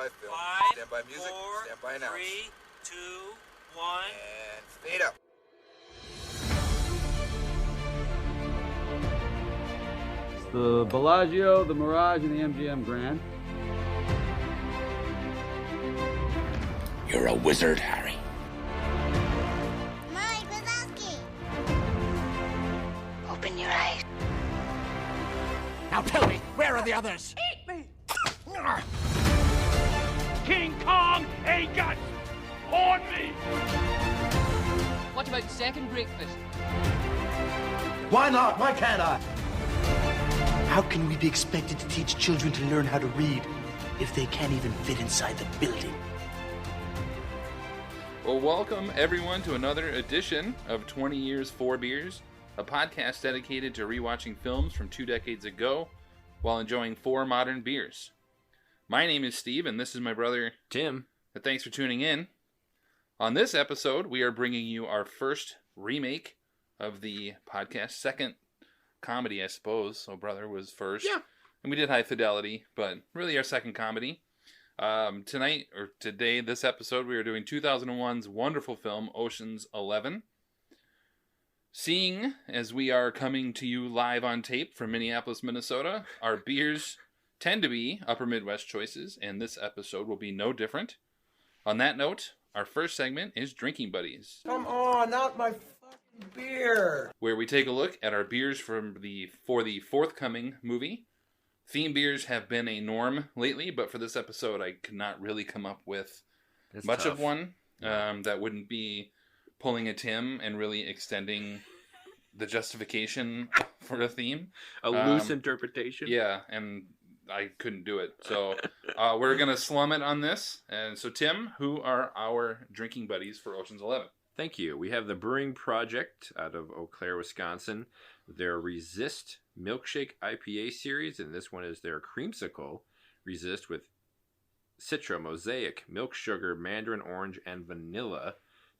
by film. 5, Stand by music. 4, Stand by announce. 3, 2, 1. And fade up. It's the Bellagio, the Mirage, and the MGM Grand. You're a wizard, Harry. Mike Wazowski. Open your eyes. Now tell me, where are the others? Eat me! King Kong ain't got on me! What about second breakfast? Why not? Why can't I? How can we be expected to teach children to learn how to read if they can't even fit inside the building? Well, welcome everyone to another edition of 20 Years, 4 Beers, a podcast dedicated to rewatching films from 2 decades ago while enjoying 4 modern beers. My name is Steve, and this is my brother Tim. And thanks for tuning in. On this episode, we are bringing you our first remake of the podcast, second comedy, I suppose. So Brother was first. Yeah. And we did High Fidelity, but really our second comedy. Today, this episode, we are doing 2001's wonderful film, Ocean's 11. Seeing as we are coming to you live on tape from Minneapolis, Minnesota, our beers tend to be Upper Midwest choices, and this episode will be no different. On that note, our first segment is Drinking Buddies. Come on, not my fucking beer. Where we take a look at our beers for the forthcoming movie. Theme beers have been a norm lately, but for this episode, I could not really come up with much of one that wouldn't be pulling a Tim and really extending the justification for a theme. A loose interpretation. Yeah, and I couldn't do it. So we're going to slum it on this. And so, Tim, who are our drinking buddies for Ocean's 11? Thank you. We have the Brewing Project out of Eau Claire, Wisconsin. Their Resist Milkshake IPA series, and this one is their Creamsicle Resist with Citra, Mosaic, Milk Sugar, Mandarin Orange, and Vanilla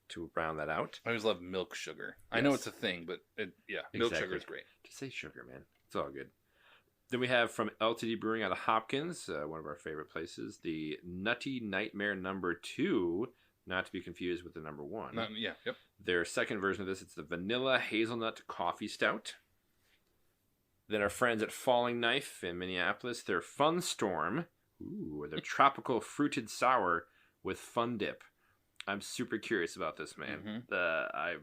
to round that out. I always love milk sugar. Yes. I know it's a thing, but milk sugar is great. Just say sugar, man. It's all good. Then we have from LTD Brewing out of Hopkins, one of our favorite places, the Nutty Nightmare number 2, not to be confused with the number 1. Yep. Their second version of this, it's the Vanilla Hazelnut Coffee Stout. Then our friends at Falling Knife in Minneapolis, their Fun Storm, their Tropical Fruited Sour with Fun Dip. I'm super curious about this, man. I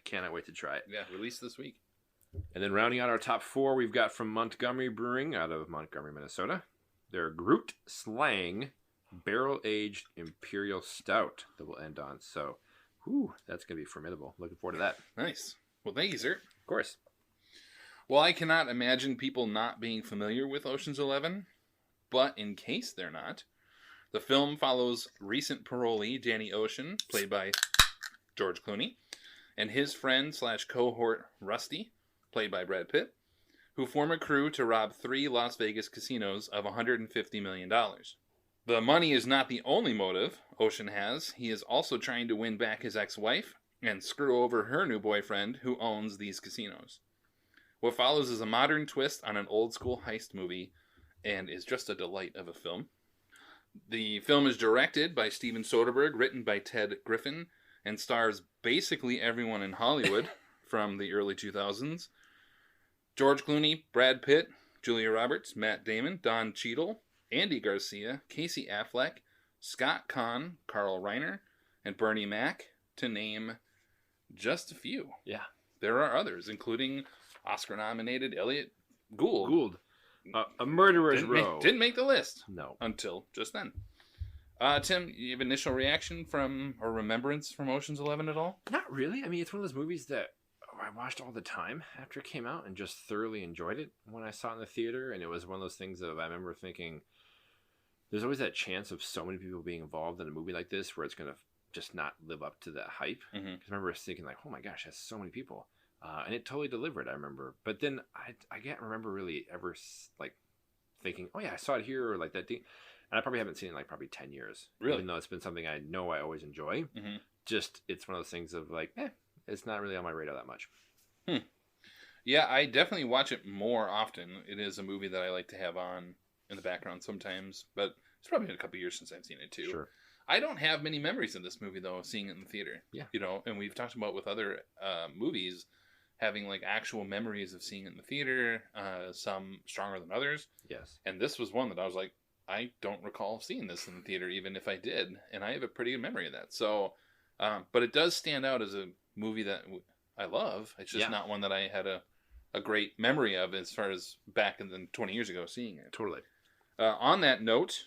cannot wait to try it. Yeah, released this week. And then rounding out our top 4, we've got from Montgomery Brewing out of Montgomery, Minnesota, their Groot Slang Barrel-Aged Imperial Stout that we'll end on. So, that's going to be formidable. Looking forward to that. Nice. Well, thank you, sir. Of course. Well, I cannot imagine people not being familiar with Ocean's 11, but in case they're not, the film follows recent parolee Danny Ocean, played by George Clooney, and his friend/cohort Rusty, played by Brad Pitt, who form a crew to rob 3 Las Vegas casinos of $150 million. The money is not the only motive Ocean has. He is also trying to win back his ex-wife and screw over her new boyfriend who owns these casinos. What follows is a modern twist on an old-school heist movie and is just a delight of a film. The film is directed by Steven Soderbergh, written by Ted Griffin, and stars basically everyone in Hollywood from the early 2000s. George Clooney, Brad Pitt, Julia Roberts, Matt Damon, Don Cheadle, Andy Garcia, Casey Affleck, Scott Conn, Carl Reiner, and Bernie Mac, to name just a few. Yeah. There are others, including Oscar-nominated Elliot Gould. A murderer's row. Didn't make the list. No. Until just then. Tim, you have initial reaction from, or remembrance from Ocean's 11 at all? Not really. I mean, it's one of those movies that I watched all the time after it came out and just thoroughly enjoyed it when I saw it in the theater. And it was one of those things that I remember thinking, there's always that chance of so many people being involved in a movie like this where it's going to just not live up to that hype. Because I remember thinking like, oh my gosh, that's so many people. And it totally delivered, I remember. But then I can't remember really ever like thinking, oh yeah, I saw it here or like that thing. And I probably haven't seen it in like probably 10 years. Really? Even though it's been something I know I always enjoy. Just, it's one of those things of like, it's not really on my radar that much. Yeah, I definitely watch it more often. It is a movie that I like to have on in the background sometimes. But It's probably been a couple years since I've seen it too. Sure. I don't have many memories of this movie though, of seeing it in the theater. Yeah. You know, and we've talked about with other movies having like actual memories of seeing it in the theater, some stronger than others. Yes. And this was one that I was like, I don't recall seeing this in the theater, even if I did, and I have a pretty good memory of that. So, but it does stand out as a movie that I love. It's just not one that I had a great memory of as far as back in the 20 years ago seeing it. Totally. On that note,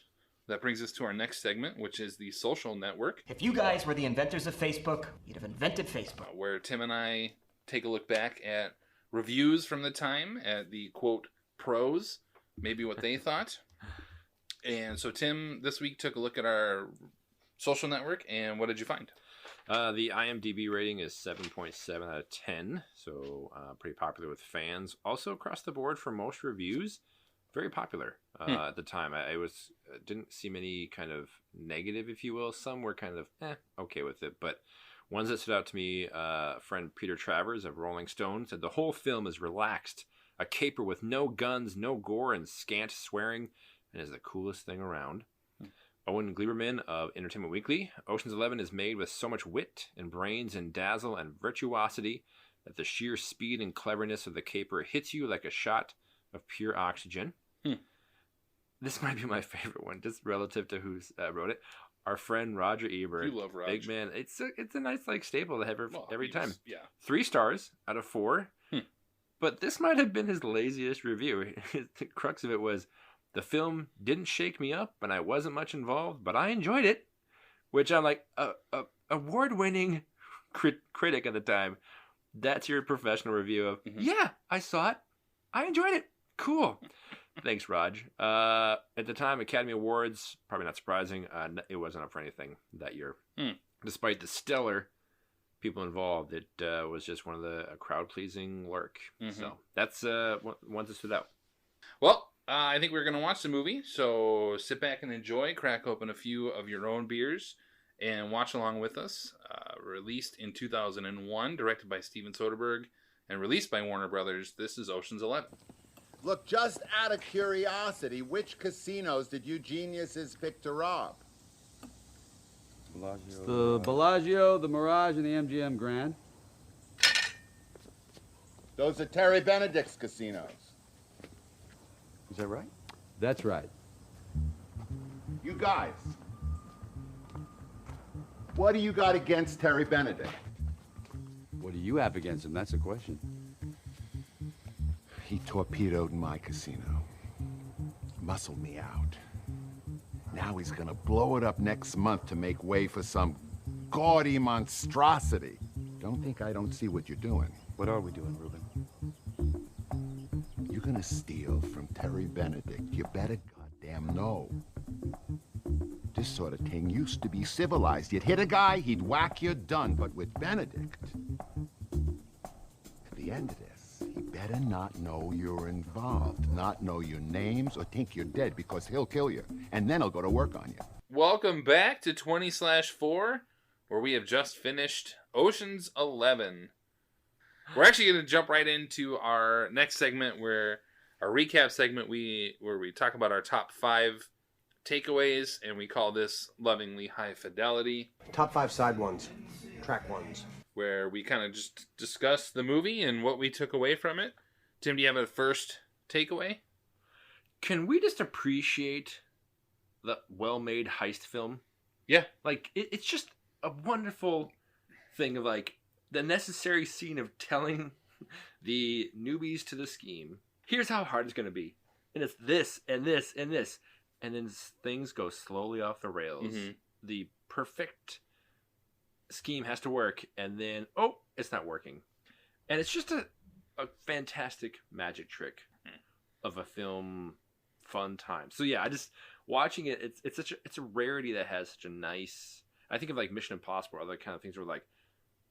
that brings us to our next segment, which is the social network, If you guys were the inventors of Facebook, you'd have invented Facebook. where Tim and I take a look back at reviews from the time, at the quote pros, maybe what they thought. And so Tim this week took a look at our social network, and what did you find? The IMDb rating is 7.7 out of 10, so pretty popular with fans. Also across the board for most reviews, very popular at the time. I didn't see many kind of negative, if you will. Some were kind of okay with it, but ones that stood out to me, friend Peter Travers of Rolling Stone said the whole film is relaxed, a caper with no guns, no gore, and scant swearing, and is the coolest thing around. Owen Gleiberman of Entertainment Weekly, Ocean's 11 is made with so much wit and brains and dazzle and virtuosity that the sheer speed and cleverness of the caper hits you like a shot of pure oxygen. This might be my favorite one, just relative to who wrote it. Our friend Roger Ebert, You love Rog. big man. It's a nice like staple to have every time. Yeah. 3 stars out of 4. But this might have been his laziest review. The crux of it was, the film didn't shake me up, and I wasn't much involved, but I enjoyed it. Which I'm like, award-winning critic at the time. That's your professional review of, yeah, I saw it. I enjoyed it. Cool. Thanks, Raj. At the time, Academy Awards, probably not surprising, it wasn't up for anything that year. Despite the stellar people involved, it was just one of the crowd-pleasing lurk. So that's one that stood out. Well, I think we're going to watch the movie, so sit back and enjoy, crack open a few of your own beers, and watch along with us. Released in 2001, directed by Steven Soderbergh, and released by Warner Brothers, this is Ocean's 11. Look, just out of curiosity, which casinos did you geniuses pick to rob? The Bellagio, the Mirage, and the MGM Grand. Those are Terry Benedict's casinos. Is that right? That's right. You guys, what do you got against Terry Benedict? What do you have against him? That's the question. He torpedoed my casino. Muscled me out. Now he's gonna blow it up next month to make way for some gaudy monstrosity. Don't think I don't see what you're doing. What are we doing, Ruben? You're gonna steal from Terry Benedict. You better goddamn know. This sort of thing used to be civilized. You'd hit a guy, he'd whack you, done. But with Benedict, at the end of this, he better not know you're involved, not know your names, or think you're dead, because he'll kill you, and then he'll go to work on you. Welcome back to 20/4, where we have just finished Ocean's 11. We're actually going to jump right into our next segment, where our recap segment, where we talk about our top 5 takeaways, and we call this lovingly High Fidelity. Top 5 side ones, track ones. Where we kind of just discuss the movie and what we took away from it. Tim, do you have a first takeaway? Can we just appreciate the well-made heist film? Yeah. Like, it's just a wonderful thing of, like, the necessary scene of telling the newbies to the scheme, here's how hard it's going to be. And it's this, and this, and this. And then things go slowly off the rails. The perfect scheme has to work, and then, oh, it's not working. And it's just a fantastic magic trick of a film fun time. So yeah, I just, watching it, it's a rarity that has such a nice, I think of like Mission Impossible or other kind of things where like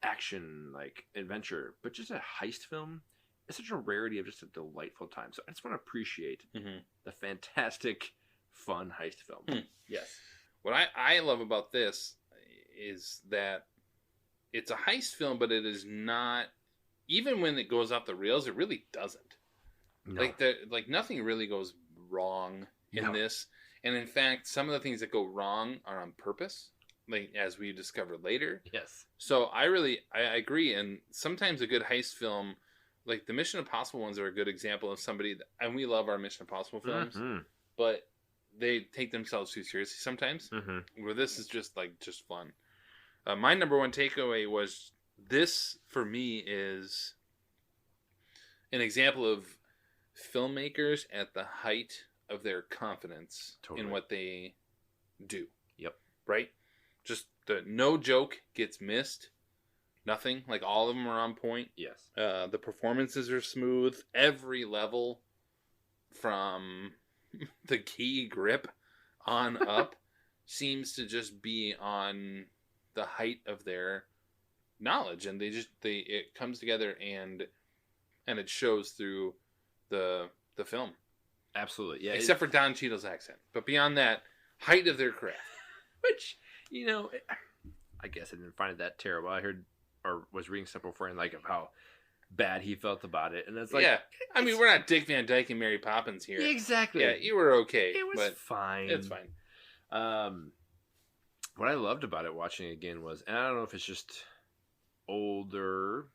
action, like adventure, but just a heist film is such a rarity of just a delightful time. So I just want to appreciate the fantastic, fun heist film. Yes. What I love about this is that it's a heist film, but it is not, even when it goes off the rails, it really doesn't. No. Like nothing really goes wrong in this. And in fact, some of the things that go wrong are on purpose, like as we discovered later. Yes. So I agree. And sometimes a good heist film, like the Mission Impossible ones, are a good example of somebody that, and we love our Mission Impossible films, but they take themselves too seriously sometimes. Where this is just fun. My number one takeaway was this for me is an example of filmmakers at the height of their confidence in what they do. Yep. Right? Just no joke gets missed. Nothing. Like all of them are on point. Yes. The performances are smooth. Every level from the key grip on up seems to just be on the height of their knowledge, and it comes together and it shows through the film. Absolutely, yeah. Except for Don Cheadle's accent, but beyond that, height of their craft. Which, you know, I guess I didn't find it that terrible. I heard or was reading stuff before and like of how bad he felt about it, and it's like, yeah. I mean, we're not Dick Van Dyke and Mary Poppins here. Exactly. Yeah, you were okay. It was fine. It's fine. What I loved about it watching it again was, and I don't know if it's just older,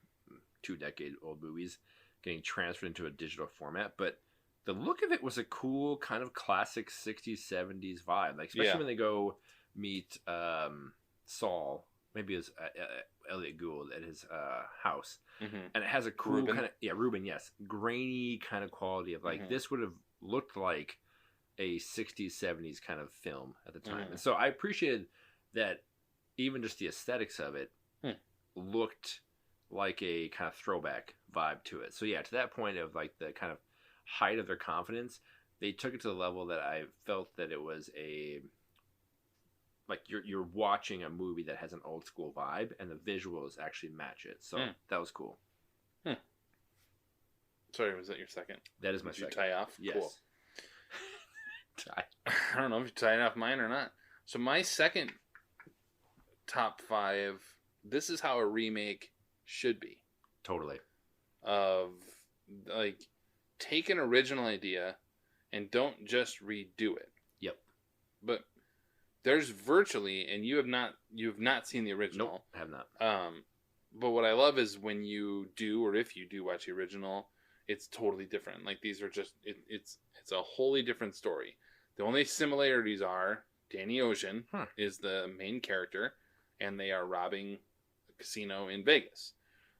2-decade-old movies getting transferred into a digital format, but the look of it was a cool kind of classic 60s, 70s vibe. Like, especially when they go meet Saul, maybe it's Elliot Gould at his house. And it has a cool Ruben. kind of, Ruben, yes, grainy kind of quality of like, this would have looked like a 60s, 70s kind of film at the time. And so I appreciated that even just the aesthetics of it looked like a kind of throwback vibe to it. So yeah, to that point of like the kind of height of their confidence, they took it to the level that I felt that it was a, like you're watching a movie that has an old school vibe and the visuals actually match it. So that was cool. Sorry, was that your second? That is my Did second. you tie off? Yes. Cool. I don't know if you tied off mine or not. So my second top 5, this is how a remake should be. Totally. Of like, take an original idea and don't just redo it. Yep. But there's virtually, and you have not seen the original. Nope, I have not. But what I love is when you do, or if you do watch the original, it's totally different. Like these are just, it's a wholly different story. The only similarities are Danny Ocean is the main character, and they are robbing a casino in Vegas.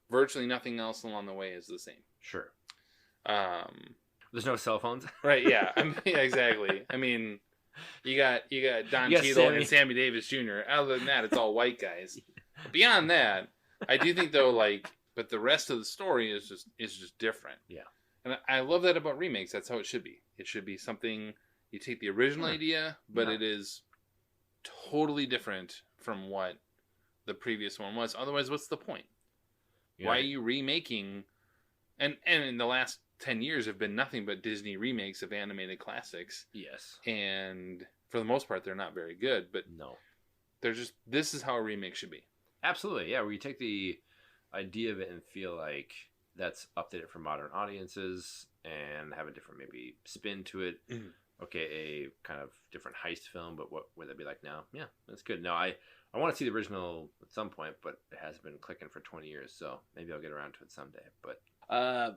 Virtually nothing else along the way is the same. Sure. There's no cell phones. Right? Yeah. Yeah, exactly. I mean, you got Don Cheadle and Sammy Davis Jr. Other than that, it's all white guys. Beyond that, I do think though, like, but the rest of the story is just different. Yeah. And I love that about remakes. That's how it should be. It should be something you take the original idea, but it is totally different from what the previous one was. Otherwise, what's the point? Yeah. Why are you remaking? And in the last 10 years have been nothing but Disney remakes of animated classics. Yes. And for the most part, they're not very good, but no, they're just, this is how a remake should be. Absolutely. Yeah. Where you take the idea of it and feel like that's updated for modern audiences and have a different maybe spin to it. Okay. A kind of different heist film, but what would that be like now? Yeah, that's good. No, I want to see the original at some point, but it hasn't been clicking for 20 years. So maybe I'll get around to it someday, but, I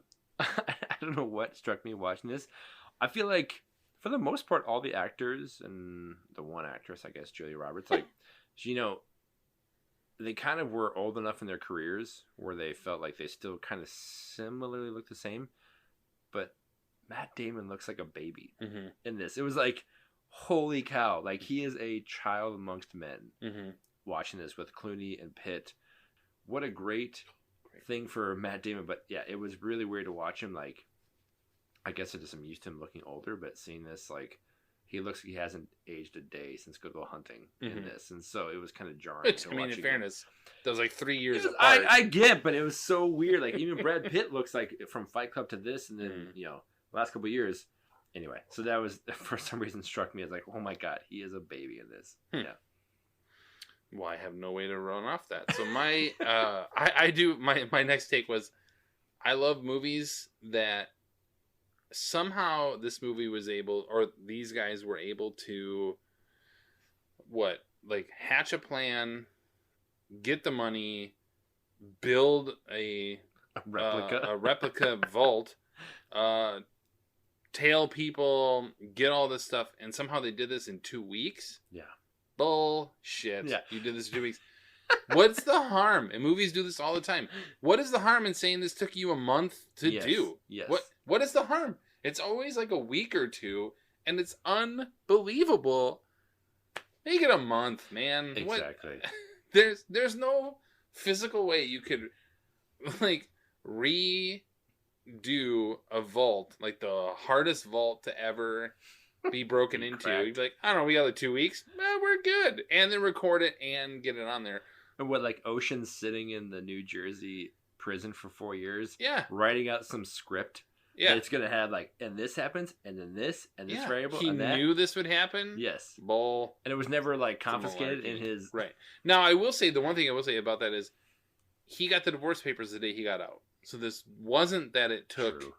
don't know what struck me watching this. I feel like, for the most part, all the actors and the one actress, I guess, Julia Roberts, like, they kind of were old enough in their careers where they felt like they still kind of similarly look the same. But Matt Damon looks like a baby in this. It was like, holy cow. Like, he is a child amongst men watching this with Clooney and Pitt. What a great thing for Matt Damon. But yeah, it was really weird to watch him. Like, I guess I just am used to him looking older, but seeing this, like, he looks like he hasn't aged a day since Good Will Hunting in this. And so it was kind of jarring. Which, I mean, in fairness, that was like 3 years apart. I get, but it was so weird. Like, even Brad Pitt looks like from Fight Club to this, and then, you know, last couple of years. Anyway, so that was, for some reason, struck me as like, oh my God, he is a baby in this. Yeah. Well, I have no way to run off that. So my, my next take was, I love movies that somehow this movie was able, or these guys were able to, hatch a plan, get the money, build a replica vault, tail people, get all this stuff, and somehow they did this in 2 weeks? Yeah. Bullshit. Yeah. You did this in 2 weeks. What's the harm? And movies do this all the time. What is the harm in saying this took you a month to do? Yes. What is the harm? It's always like a week or two, and it's unbelievable. Make it a month, man. Exactly. There's no physical way you could redo a vault, like the hardest vault to ever be broken into. You'd be like, I don't know, we got 2 weeks. We're good. And then record it and get it on there. And Ocean's sitting in the New Jersey prison for 4 years, writing out some script. Yeah, it's gonna have and this happens, and then this, and this variable. He and that. knew this would happen. Yes, bull, and it was never confiscated in his. Right now, I will say the one thing I will say about that is he got the divorce papers the day he got out. So this wasn't that it took. True.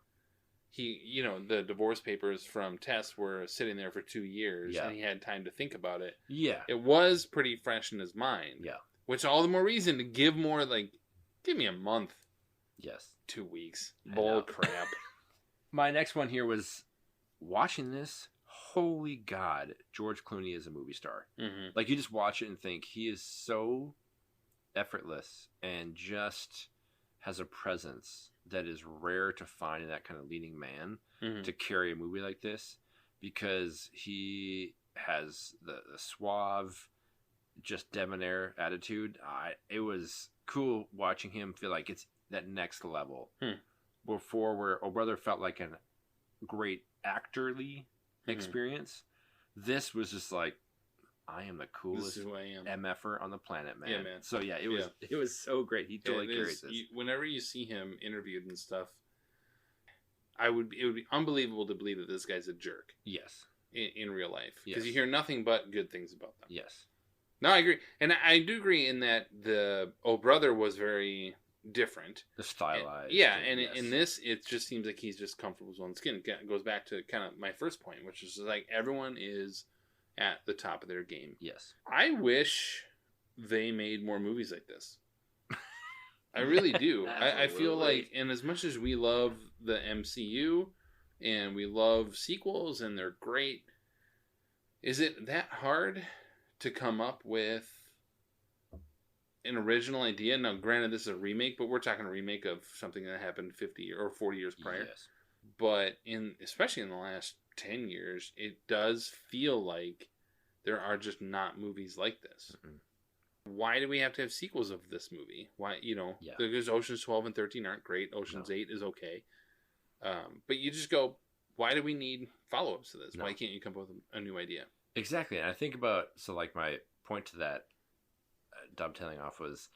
The divorce papers from Tess were sitting there for 2 years, and he had time to think about it. Yeah, it was pretty fresh in his mind. Yeah, which all the more reason to give more. Give me a month. Yes, 2 weeks. Bull crap. My next one here was watching this. Holy God, George Clooney is a movie star. Mm-hmm. You just watch it and think he is so effortless and just has a presence that is rare to find in that kind of leading man to carry a movie like this, because he has the suave, just debonair attitude. It was cool watching him feel like it's that next level. Before, where O Brother felt like a great actorly experience, this was just I am the coolest MFer on the planet, man. Yeah, man. So it was so great. He totally carried this. Whenever you see him interviewed and stuff, it would be unbelievable to believe that this guy's a jerk. Yes. In real life, because you hear nothing but good things about them. Yes. No, I agree, and I do agree in that the O Brother was very different, the stylized, and in this it just seems like he's just comfortable with his own skin. It goes back to kind of my first point, which is everyone is at the top of their game. Yes, I wish they made more movies like this. I really do. I feel like, and as much as we love the MCU and we love sequels and they're great, is it that hard to come up with an original idea? Now, granted, this is a remake, but we're talking a remake of something that happened 50 or 40 years prior. Yes. But especially in the last 10 years, it does feel like there are just not movies like this. Why do we have to have sequels of this movie? Why, because Oceans 12 and 13 aren't great. Oceans 8 is okay. But you just go, why do we need follow-ups to this? Why can't you come up with a new idea? Exactly. And I think about, my point to that, dovetailing off, was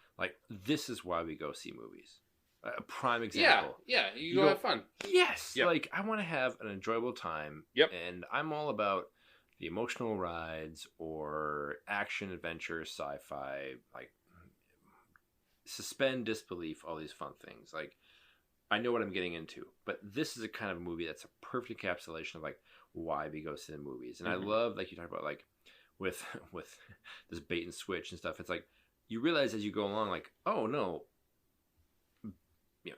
this is why we go see movies. A prime example. Yeah, you go have fun. Yes. Yep. I want to have an enjoyable time. Yep. And I'm all about the emotional rides or action, adventure, sci-fi, suspend disbelief, all these fun things. I know what I'm getting into, but this is a kind of movie that's a perfect encapsulation of why we go see the movies. And I love, you talk about, with this bait and switch and stuff. It's you realize as you go along, oh no,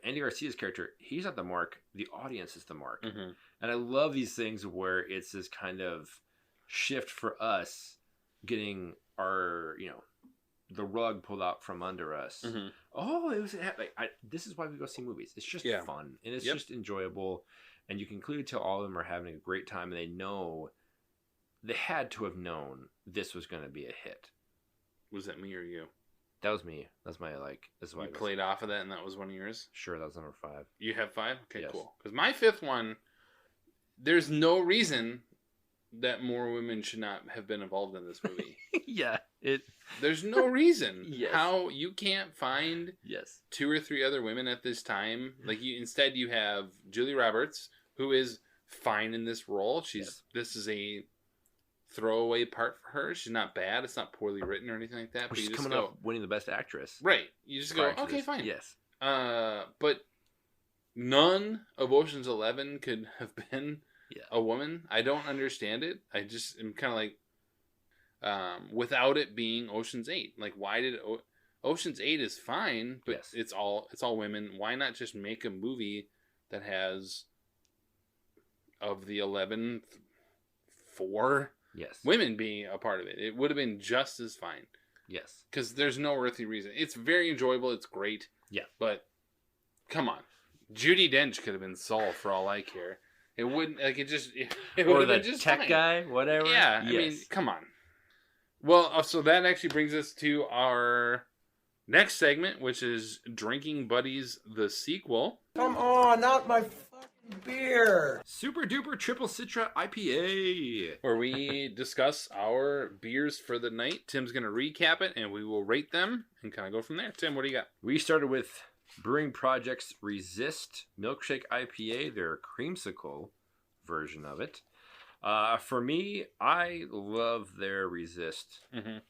Andy Garcia's character, he's not the mark. The audience is the mark. And I love these things where it's this kind of shift for us, getting our, the rug pulled out from under us. Oh, it was this is why we go see movies. It's just fun, and it's just enjoyable, and you can clearly tell all of them are having a great time, and they had to have known this was going to be a hit. Was that me or you? That was me. That's my this is why you played off of that, and that was one of yours? Sure, that was number 5. You have 5? Okay, yes. Cool. Because my 5th one, there's no reason that more women should not have been involved in this movie. There's no reason how you can't find 2 or 3 other women at this time. Instead you have Julia Roberts, who is fine in this role. This is a throwaway part for her. She's not bad. It's not poorly written or anything like that. But she's you just coming up winning the best actress. Right. You just go, okay, fine. Yes. But none of Ocean's 11 could have been a woman. I don't understand it. I just am kind of like, without it being Ocean's 8. Like, why did Ocean's 8 is fine, but it's all women. Why not just make a movie that has, of the 11, 4 women being a part of it? It would have been just as fine. Yes. Because there's no earthly reason. It's very enjoyable. It's great. Yeah. But, come on. Judi Dench could have been Saul for all I care. It wouldn't, like, it would or have the been just tech fine. guy, whatever. Yeah. I mean, come on. Well, so that actually brings us to our next segment, which is Drinking Buddies, the sequel. Come on, not my fucking beer. Super Duper Triple Citra IPA. Where we discuss our beers for the night. Tim's going to recap it, and we will rate them and kind of go from there. Tim, what do you got? We started with Brewing Project's Resist Milkshake IPA, their creamsicle version of it. For me, I love their Resist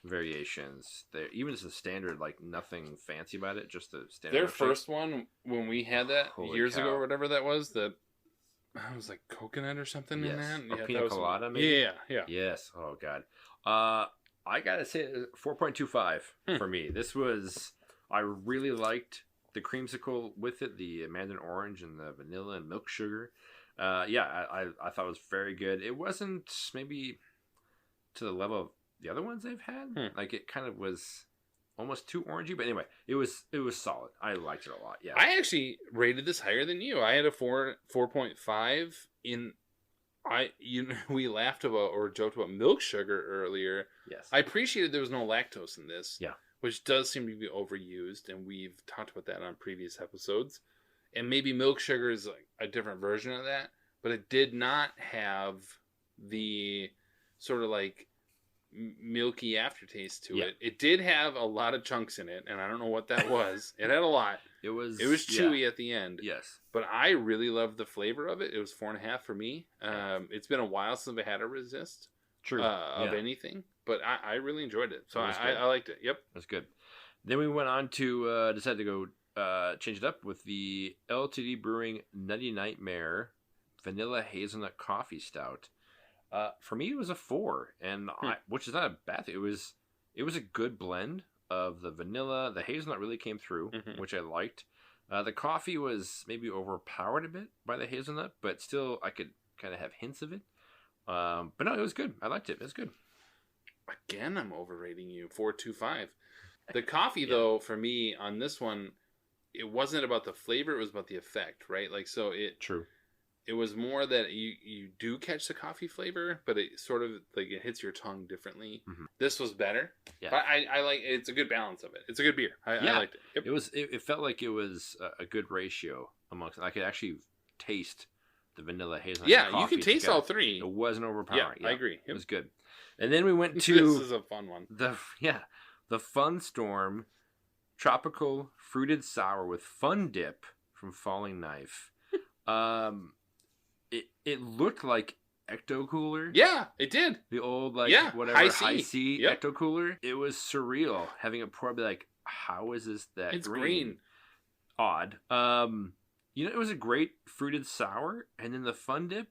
variations. Even as a standard, like nothing fancy about it, just the standard. Their milkshake. first one, when we had that years ago cow. or whatever that was, that was like coconut or something in that. Or Yeah, pina that was colada, maybe? Yeah. Yes. Oh, God. I gotta say, 4.25 for me. This was, I really liked the creamsicle with it, the mandarin orange and the vanilla and milk sugar. I thought it was very good. It wasn't maybe to the level of the other ones they've had. Like, it kind of was almost too orangey, but anyway, it was solid. I liked it a lot. Yeah, I actually rated this higher than you. I had a 4.5 in. We laughed about or joked about milk sugar earlier. Yes, I appreciated there was no lactose in this. Yeah, which does seem to be overused, and we've talked about that on previous episodes. And maybe milk sugar is like a different version of that, but it did not have the sort of like milky aftertaste to it. It did have a lot of chunks in it, and I don't know what that was. It had a lot. It was chewy at the end. Yes, but I really loved the flavor of it. It was 4.5 for me. It's been a while since I had a Resist. True. Of anything, but I really enjoyed it. So I liked it. Yep, that's good. Then we went on to decide to go change it up with the LTD Brewing Nutty Nightmare Vanilla Hazelnut Coffee Stout. For me, it was a 4, and which is not a bad thing. It was a good blend of the vanilla. The hazelnut really came through, which I liked. The coffee was maybe overpowered a bit by the hazelnut, but still I could kind of have hints of it. But no, it was good. I liked it. It was good. Again, I'm overrating you. 4.25. The coffee, though, for me on this one, it wasn't about the flavor. It was about the effect, right? Like, so it. True. It was more that you do catch the coffee flavor, but it sort of like it hits your tongue differently. This was better. Yeah, but I like it's a good balance of it. It's a good beer. I liked it. Yep. It was. It felt like it was a good ratio amongst. I could actually taste the vanilla hazelnut. Yeah, coffee you can taste together. all three. It wasn't overpowering. Yeah, I agree. It was good. And then we went to this is a fun one. The Fun Storm Tropical Fruited Sour with Fun Dip from Falling Knife. It looked like Ecto Cooler. Yeah, it did. The old whatever high C Ecto Cooler. It was surreal having it pour. Be like, how is this that it's green? Odd. It was a great fruited sour, and then the Fun Dip.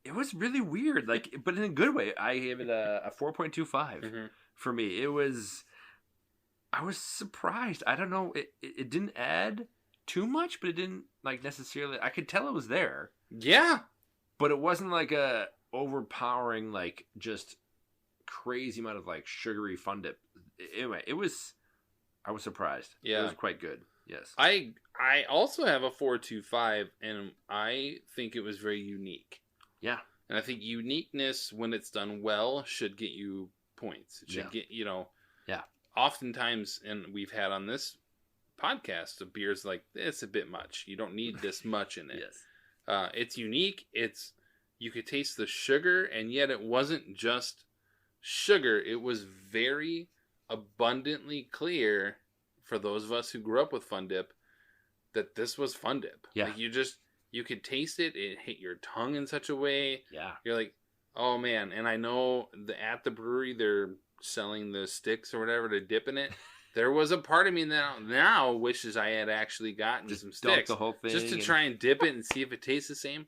It was really weird, but in a good way. I gave it a 4.25 for me. I was surprised. I don't know. It didn't add too much, but it didn't necessarily. I could tell it was there. Yeah, but it wasn't like a overpowering, just crazy amount of sugary Fun Dip. Anyway, I was surprised. Yeah, it was quite good. Yes, I also have a 4.25, and I think it was very unique. Yeah, and I think uniqueness, when it's done well, should get you points. It should get Yeah. Oftentimes, and we've had on this podcast, of beers like it's a bit much. You don't need this much in it. Yes, it's unique. You could taste the sugar, and yet it wasn't just sugar. It was very abundantly clear for those of us who grew up with Fun Dip that this was Fun Dip. Yeah, you could taste it. It hit your tongue in such a way. Yeah, you're like, oh man. And I know at the brewery they're selling the sticks or whatever to dip in it. There was a part of me now wishes I had actually gotten Just some dump sticks. the whole thing just to and- try and dip it and see if it tastes the same.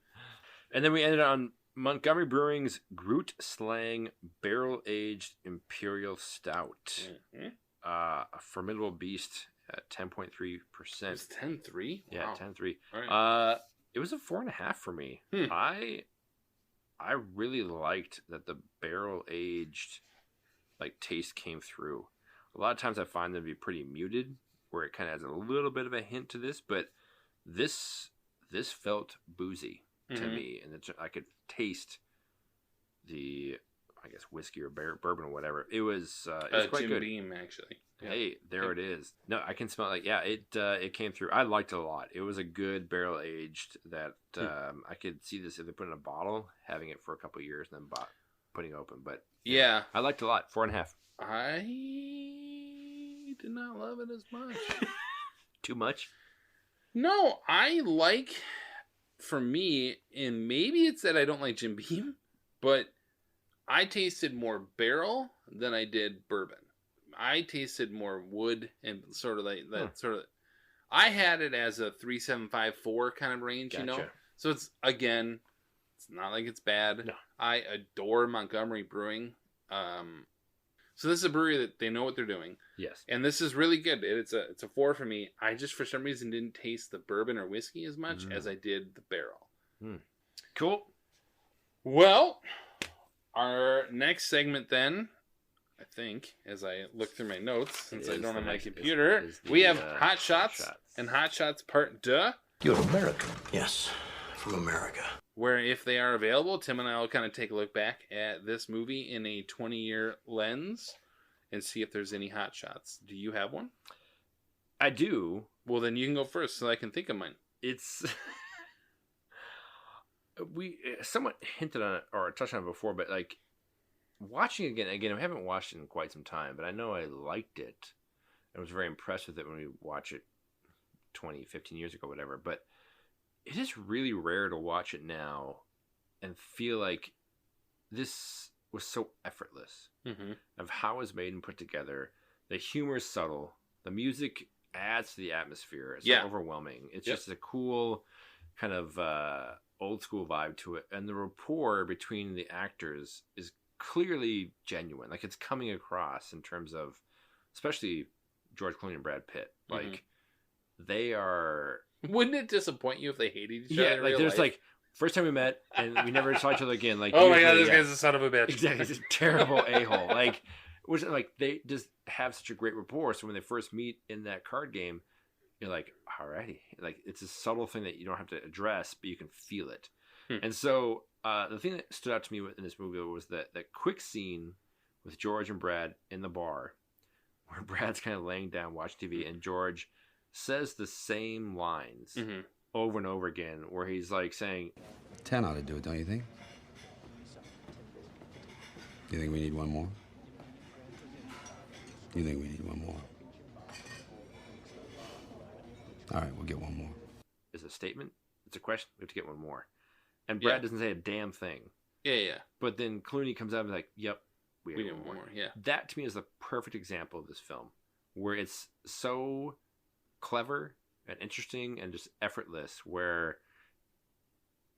And then we ended on Montgomery Brewing's Groot Slang Barrel Aged Imperial Stout. Mm-hmm. A formidable beast at 10.3%. It's 10.3? Yeah, Wow. 10.3. Right. It was a 4.5 for me. Hmm. I really liked that the barrel aged taste came through. A lot of times I find them to be pretty muted, where it kind of adds a little bit of a hint to this, but this felt boozy to me, and I could taste the, I guess, whiskey or bourbon or whatever. It was quite Jim good. Beam, actually. Yeah. Hey, there it is. No, I can smell it. Yeah, it came through. I liked it a lot. It was a good barrel aged that I could see this if they put in a bottle, having it for a couple of years, and then putting it open. But yeah, I liked it a lot. 4.5. I did not love it as much. Too much? No, for me, and maybe it's that I don't like Jim Beam, but I tasted more barrel than I did bourbon. I tasted more wood and sort of like that sort of. I had it as a 3.75-4 kind of range, Gotcha. you know. So it's not like it's bad. No. I adore Montgomery Brewing. So this is a brewery that they know what they're doing. Yes. And this is really good. It's a 4 for me. I just for some reason didn't taste the bourbon or whiskey as much as I did the barrel. Cool. Well, our next segment then, I think, as I look through my notes, since I don't have my computer, we have Hot Shots and Hot Shots Part 2. You're American. Yes, from America. Where, if they are available, Tim and I will kind of take a look back at this movie in a 20-year lens and see if there's any hot shots. Do you have one? I do. Well, then you can go first so I can think of mine. It's... we somewhat hinted on it or touched on it before, but watching it again, I haven't watched it in quite some time, but I know I liked it. I was very impressed with it when we watched it 20, 15 years ago, whatever, but it is really rare to watch it now and feel like this was so effortless of how it was made and put together. The humor is subtle. The music adds to the atmosphere. It's not overwhelming. It's just a cool kind of old school vibe to it. And the rapport between the actors is clearly genuine. It's coming across in terms of, especially George Clooney and Brad Pitt. They are... Wouldn't it disappoint you if they hated each other? Yeah, in real there's life? First time we met and we never saw each other again. Oh my god, this guy's a son of a bitch. Exactly, he's a terrible a-hole. They just have such a great rapport. So when they first meet in that card game, you're like, alrighty. It's a subtle thing that you don't have to address, but you can feel it. And so the thing that stood out to me in this movie was that quick scene with George and Brad in the bar, where Brad's kind of laying down watching TV, and George says the same lines over and over again, where he's saying, 10 ought to do it, don't you think? You think we need one more? You think we need one more? All right, we'll get one more. Is a statement. It's a question. We have to get one more. And Brad doesn't say a damn thing. Yeah. But then Clooney comes out and is like, yep, we need need one one more. more. Yeah. That to me is the perfect example of this film, where it's so clever and interesting and just effortless, where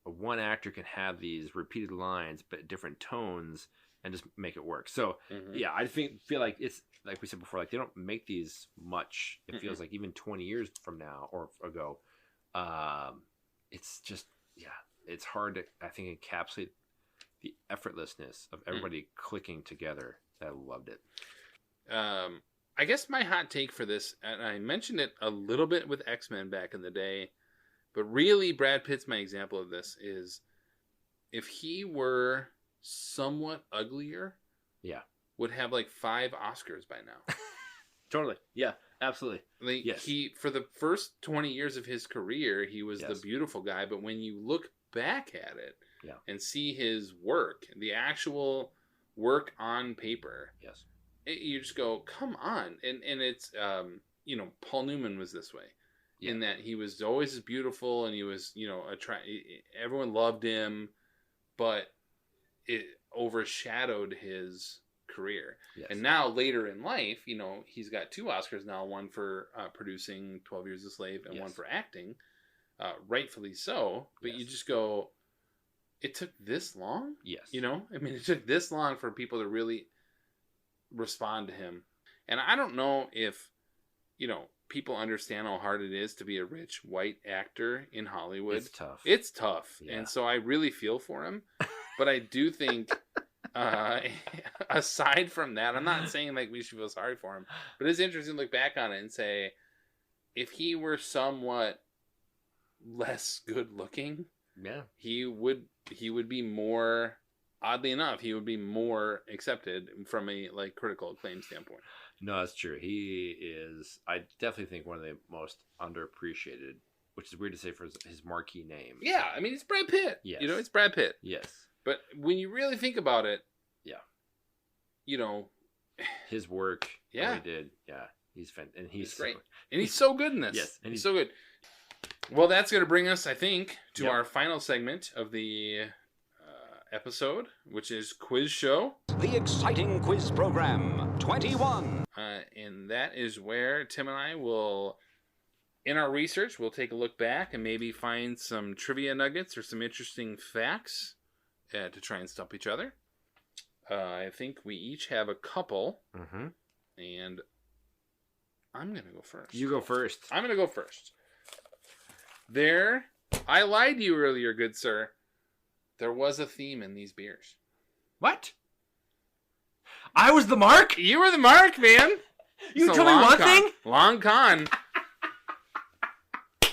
one actor can have these repeated lines but different tones and just make it work. So yeah, I feel like it's like we said before, they don't make these much. It feels like even 20 years from now or ago, it's just it's hard to, I think, encapsulate the effortlessness of everybody clicking together. I loved it. I guess my hot take for this, and I mentioned it a little bit with X-Men back in the day, but really Brad Pitt's my example of this, is if he were somewhat uglier, would have 5 Oscars by now. Totally. Yeah, absolutely. Yes. He, for the first 20 years of his career, he was the beautiful guy, but when you look back at it and see his work, the actual work on paper, you just go, come on. And it's, Paul Newman was this way, in that he was always as beautiful, and he was, everyone loved him, but it overshadowed his career. Yes. And now later in life, you know, he's got 2 Oscars now, one for producing 12 Years a Slave and one for acting, rightfully so. But you just go, it took this long? Yes. You know, I mean, it took this long for people to really respond to him. And I don't know if, you know, people understand how hard it is to be a rich white actor in Hollywood. It's tough. It's tough. Yeah. And so I really feel for him. But I do think, aside from that, I'm not saying like we should feel sorry for him, but it's interesting to look back on it and say, if he were somewhat less good looking, yeah, he would be more, oddly enough, he would be more accepted from a like critical acclaim standpoint. No, that's true. He is, I definitely think, one of the most underappreciated, which is weird to say for his marquee name. Yeah, I mean, it's Brad Pitt. Yes. You know, it's Brad Pitt. Yes. But when you really think about it, yeah, you know, his work, yeah, he did, yeah, he's fantastic, and he's great, so, and he's so good in this. Yes, and he's so good. Well, that's going to bring us, I think, to our final segment of the episode, which is Quiz Show. The exciting quiz program 21. And that is where Tim and I will, in our research, we'll take a look back and maybe find some trivia nuggets or some interesting facts to try and stump each other. I think we each have a couple. Mm-hmm. And I'm going to go first. You go first. I'm going to go first. I lied to you earlier, good sir. There was a theme in these beers. What? I was the mark? You were the mark, man. You told me one thing? Long con.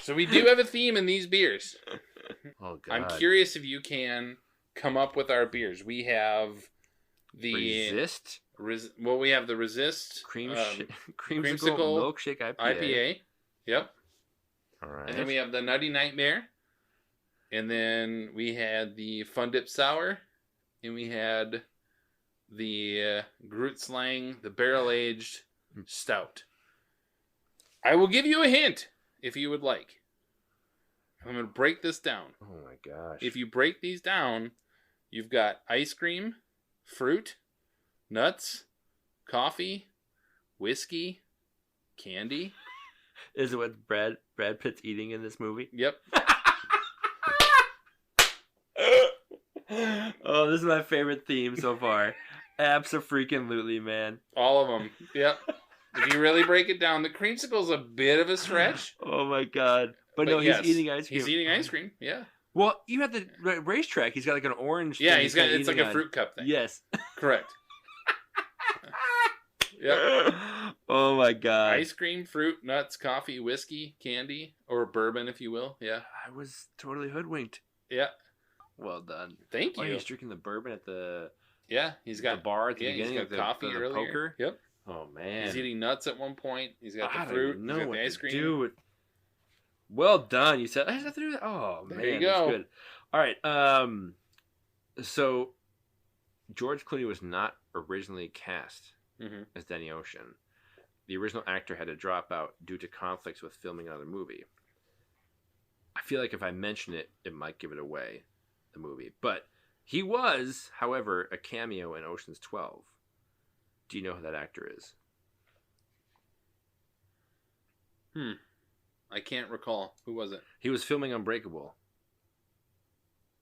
So we do have a theme in these beers. Oh, God. I'm curious if you can come up with our beers. We have the Resist. We have the Resist Creamsicle milkshake IPA. Yep. All right. And then we have the Nutty Nightmare. And then we had the Fun Dip Sour. And we had the Groot Slang, the Barrel Aged Stout. I will give you a hint if you would like. I'm going to break this down. Oh my gosh. If you break these down, you've got ice cream, fruit, nuts, coffee, whiskey, candy. Is it what Brad Pitt's eating in this movie? Yep. Oh, this is my favorite theme so far. Abso-freaking-lutely, man. All of them. Yep. If you really break it down, the creamsicle's a bit of a stretch. Oh my god. But no, yes, he's eating ice cream. He's eating ice cream, yeah. Well, you have the racetrack. He's got like an orange Yeah, thing it's like a fruit cup thing. Yes. Correct. Yep. Oh my god. Ice cream, fruit, nuts, coffee, whiskey, candy, or bourbon, if you will. Yeah. I was totally hoodwinked. Yeah. Well done. Thank you. Oh, he's drinking the bourbon at the he's got the bar at the beginning. He's got coffee the earlier. Poker. Yep. Oh man. He's eating nuts at one point. He's got I the fruit. don't know He's got what the ice to cream. do with... Well done. You said I have to do that. Oh There man, you go. that's good. All right. So George Clooney was not originally cast as Danny Ocean. The original actor had to drop out due to conflicts with filming another movie. I feel like if I mention it, it might give it away, the movie. But he was, however, a cameo in Ocean's 12. Do you know who that actor is? I can't recall. Who was it? He was filming Unbreakable.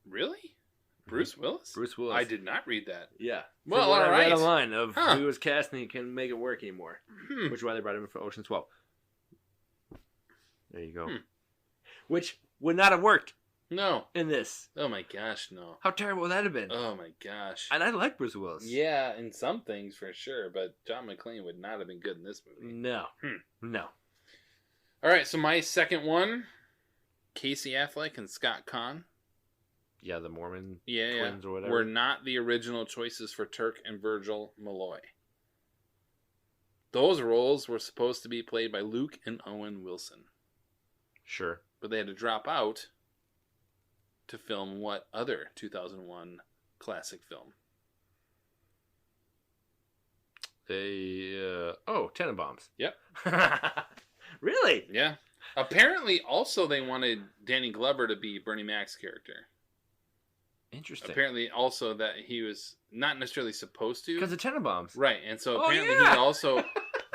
Really? Bruce Willis? Bruce Willis. I did not read that. Yeah. Well, From what all I read right. online of who was cast and he can make it work anymore. Which is why they brought him in for Ocean's 12. There you go. Which would not have worked. No. In this. Oh my gosh, no. How terrible would that have been? Oh my gosh. And I like Bruce Willis. Yeah, in some things for sure, but John McClane would not have been good in this movie. No. No. All right, so my second one, Casey Affleck and Scott Conn. Yeah, the Mormon Yeah, twins or whatever. were not the original choices for Turk and Virgil Malloy. Those roles were supposed to be played by Luke and Owen Wilson. Sure. But they had to drop out to film what other 2001 classic film? Tenenbaums. Yep. Really? Yeah. Apparently, also they wanted Danny Glover to be Bernie Mac's character. Interesting. Apparently, also that he was not necessarily supposed to Because of Tenenbaums. Right, and so Oh, apparently yeah. he also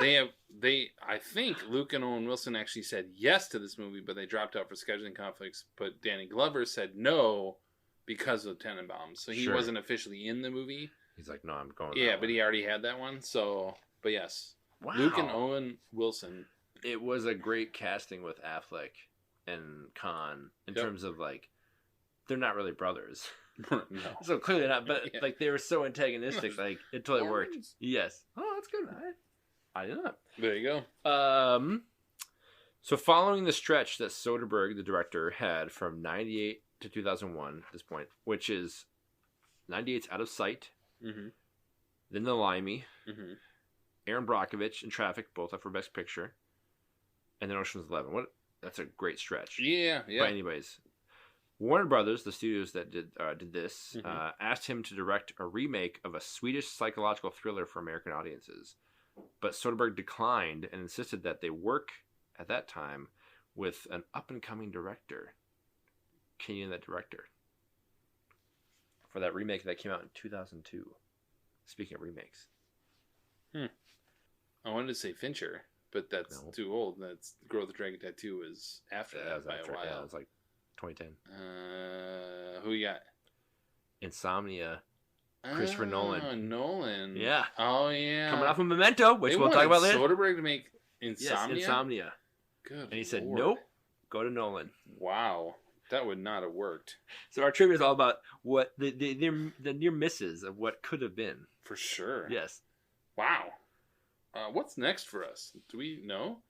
I think Luke and Owen Wilson actually said yes to this movie, but they dropped out for scheduling conflicts. But Danny Glover said no because of Tenenbaums, so he Sure. wasn't officially in the movie. He's like, no, I'm going. Yeah, that but way. he already had that one. So, but yes, Wow. Luke and Owen Wilson. It was a great casting with Affleck and Khan in Yep. terms of like, they're not really brothers. No. So clearly not, but Yeah. like they were so antagonistic, like it totally worked. Mormons. Yes. Oh, that's good. I didn't know. There you go. So following the stretch that Soderbergh, the director, had from 98 to 2001 at this point, which is 98's Out of Sight, Mm-hmm. then The Limey, Mm-hmm. Aaron Brockovich and Traffic, both up for Best Picture, and then Ocean's 11. That's a great stretch. Yeah. But anyways, Warner Brothers, the studios that did this, Mhm. asked him to direct a remake of a Swedish psychological thriller for American audiences. But Soderbergh declined and insisted that they work at that time with an up-and-coming director. Can you name that director? For that remake that came out in 2002. Speaking of remakes. I wanted to say Fincher, but that's No. too old. That's Girl with the Dragon Tattoo is after That that was by after, a while. yeah, it was like 2010. Who you got? Insomnia. Christopher Oh, Nolan. Nolan. Yeah. Oh yeah. Coming off of Memento, which They we'll talk wanted about later. Soderbergh to make Yes, Insomnia. Insomnia. Good. And he said, Lord. nope, go to Nolan. Wow, that would not have worked So our trivia is all about what the near misses of what could have been. for sure. Yes. Wow. What's next for us? Do we know?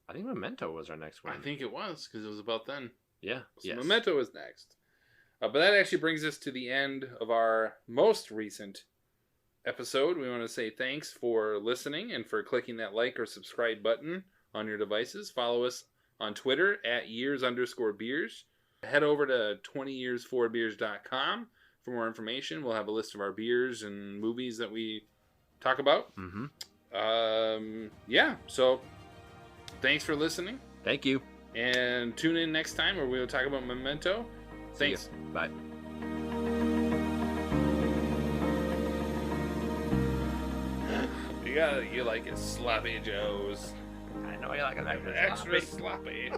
I think Memento was our next one. I think it was because it was about then. Yeah. So Yes. Memento is next. But that actually brings us to the end of our most recent episode. We want to say thanks for listening and for clicking that like or subscribe button on your devices. Follow us on Twitter at years_beers. Head over to 20years4beers.com for more information. We'll have a list of our beers and movies that we talk about. Mm-hmm. Yeah, so thanks for listening. Thank you. And tune in next time where we will talk about Memento. Thanks. See ya. Bye. You like it sloppy Joes. I know you like it Extra sloppy.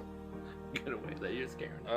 Get away. You're scaring me.